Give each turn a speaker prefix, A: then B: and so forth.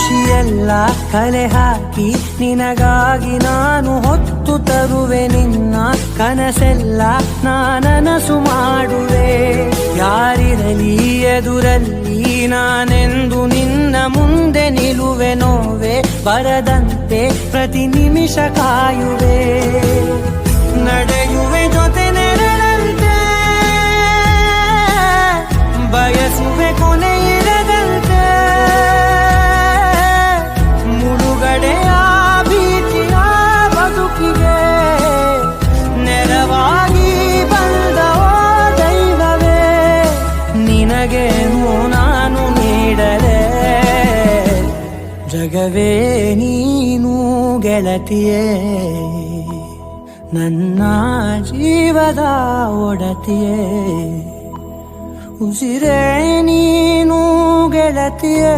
A: ಖುಷಿಯೆಲ್ಲ ಕಲೆ ಹಾಕಿ ನಿನಗಾಗಿ ನಾನು ಹೊತ್ತು ತರುವೆ ನಿನ್ನ ಕನಸೆಲ್ಲ ನಾನನಸು ಮಾಡುವೆ. ಯಾರಿರಲಿ ಎದುರಲ್ಲಿ ನಾನೆಂದು ನಿನ್ನ ಮುಂದೆ ನಿಲ್ಲುವೆ. ನೋವೆ ಬರದಂತೆ ಪ್ರತಿ ನಿಮಿಷ ಕಾಯುವೆ. ನಡೆಯುವೆ ಜೊತೆ ನೆರಳಂತೆ, ಬಯಸುವೆ ಕೊನೆ ಇರದಂತೆ. ಮುಳುಗಡೆಯ ಭೀತಿಯ ಬದುಕಿಗೆ ನೆರವಾಗಿ ಬಂದ ದೈವವೇ, ನಿನಗೇನು ನಾನು ನೀಡಲೇ. ಜಗವೇ ನೀನು ಗೆಳತಿಯೇ, ನನ್ನ ಜೀವದ ಒಡತಿಯೇ. ಉಸಿರೇ ನೀನು ಗೆಳತಿಯೇ.